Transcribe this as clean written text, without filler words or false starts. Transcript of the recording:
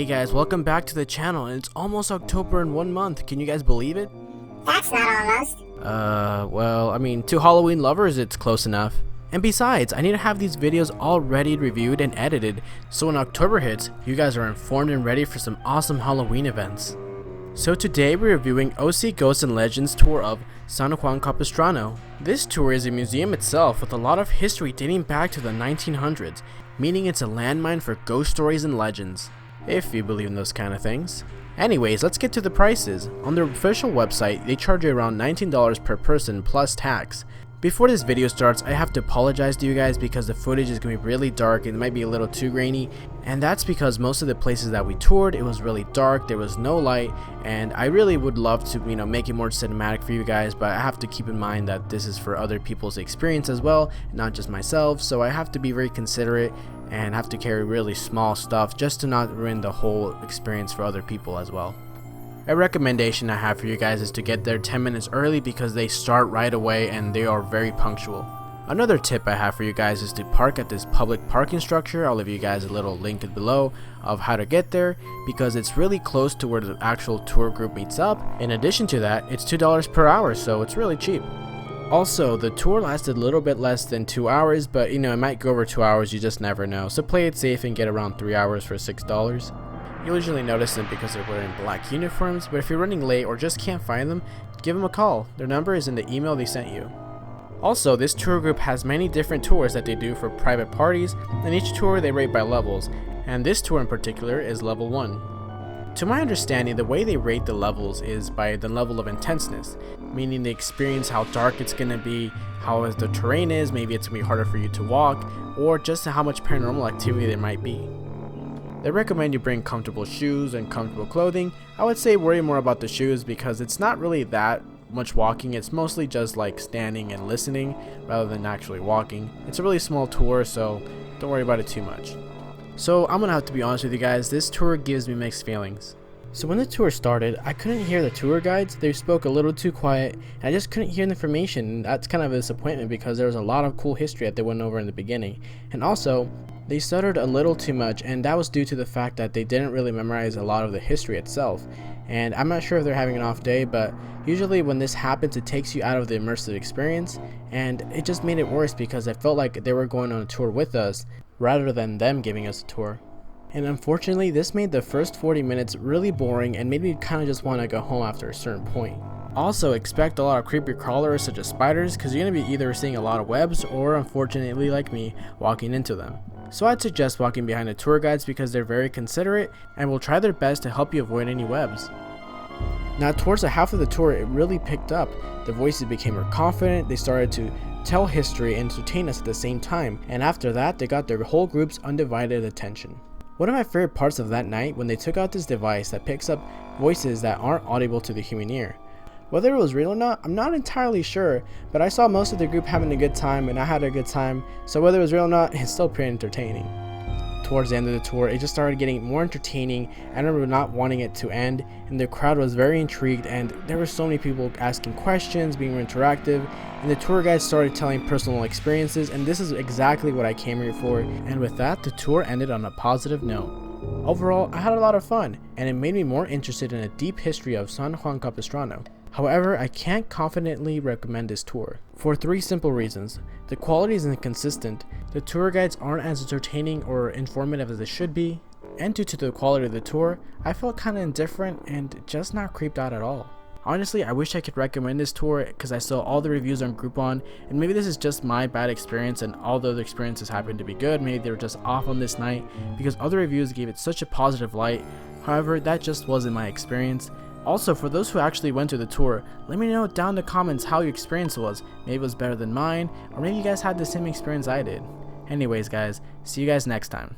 Hey guys, welcome back to the channel, and it's almost October in 1 month. Can you guys believe it? That's not almost. Well, I mean, to Halloween lovers, it's close enough. And besides, I need to have these videos all ready, reviewed, and edited, so when October hits, you guys are informed and ready for some awesome Halloween events. So today we're reviewing OC Ghosts and Legends tour of San Juan Capistrano. This tour is a museum itself with a lot of history dating back to the 1900s, meaning it's a landmine for ghost stories and legends, if you believe in those kind of things. Anyways, let's get to the prices. On their official website, they charge you around $19 per person plus tax. Before this video starts, I have to apologize to you guys because the footage is going to be really dark and it might be a little too grainy, and that's because most of the places that we toured, it was really dark, there was no light, and I really would love to, make it more cinematic for you guys, but I have to keep in mind that this is for other people's experience as well, not just myself, so I have to be very considerate and have to carry really small stuff just to not ruin the whole experience for other people as well. A recommendation I have for you guys is to get there 10 minutes early because they start right away and they are very punctual. Another tip I have for you guys is to park at this public parking structure. I'll leave you guys a little link below of how to get there because it's really close to where the actual tour group meets up. In addition to that, it's $2 per hour, so it's really cheap. Also, the tour lasted a little bit less than 2 hours, but it might go over 2 hours, you just never know. So play it safe and get around 3 hours for $6. You'll usually notice them because they're wearing black uniforms, but if you're running late or just can't find them, give them a call. Their number is in the email they sent you. Also, this tour group has many different tours that they do for private parties, and each tour they rate by levels, and this tour in particular is level 1. To my understanding, the way they rate the levels is by the level of intenseness, meaning they experience how dark it's going to be, how the terrain is, maybe it's going to be harder for you to walk, or just how much paranormal activity there might be. They recommend you bring comfortable shoes and comfortable clothing. I would say worry more about the shoes because it's not really that much walking, it's mostly just like standing and listening rather than actually walking. It's a really small tour, so don't worry about it too much. So I'm gonna have to be honest with you guys, this tour gives me mixed feelings. So when the tour started, I couldn't hear the tour guides. They spoke a little too quiet and I just couldn't hear the information, and that's kind of a disappointment because there was a lot of cool history that they went over in the beginning. And also, they stuttered a little too much, and that was due to the fact that they didn't really memorize a lot of the history itself. And I'm not sure if they're having an off day, but usually when this happens it takes you out of the immersive experience, and it just made it worse because I felt like they were going on a tour with us rather than them giving us a tour. And unfortunately, this made the first 40 minutes really boring and made me kind of just want to go home after a certain point. Also, expect a lot of creepy crawlers such as spiders because you're going to be either seeing a lot of webs or, unfortunately like me, walking into them. So I'd suggest walking behind the tour guides because they're very considerate and will try their best to help you avoid any webs. Now towards the half of the tour it really picked up. The voices became more confident, they started to tell history and entertain us at the same time, and after that they got their whole group's undivided attention. One of my favorite parts of that night when they took out this device that picks up voices that aren't audible to the human ear. Whether it was real or not, I'm not entirely sure, but I saw most of the group having a good time and I had a good time, so whether it was real or not, it's still pretty entertaining. Towards the end of the tour, it just started getting more entertaining. I remember not wanting it to end, and the crowd was very intrigued, and there were so many people asking questions, being more interactive, and the tour guides started telling personal experiences, and this is exactly what I came here for. And with that, the tour ended on a positive note. Overall, I had a lot of fun, and it made me more interested in a deep history of San Juan Capistrano. However, I can't confidently recommend this tour for 3 simple reasons. The quality is inconsistent, the tour guides aren't as entertaining or informative as they should be, and due to the quality of the tour, I felt kinda indifferent and just not creeped out at all. Honestly, I wish I could recommend this tour because I saw all the reviews on Groupon, and maybe this is just my bad experience and all the other experiences happened to be good. Maybe they were just off on this night because other reviews gave it such a positive light. However, that just wasn't my experience. Also, for those who actually went to the tour, let me know down in the comments how your experience was. Maybe it was better than mine, or maybe you guys had the same experience I did. Anyways guys, see you guys next time.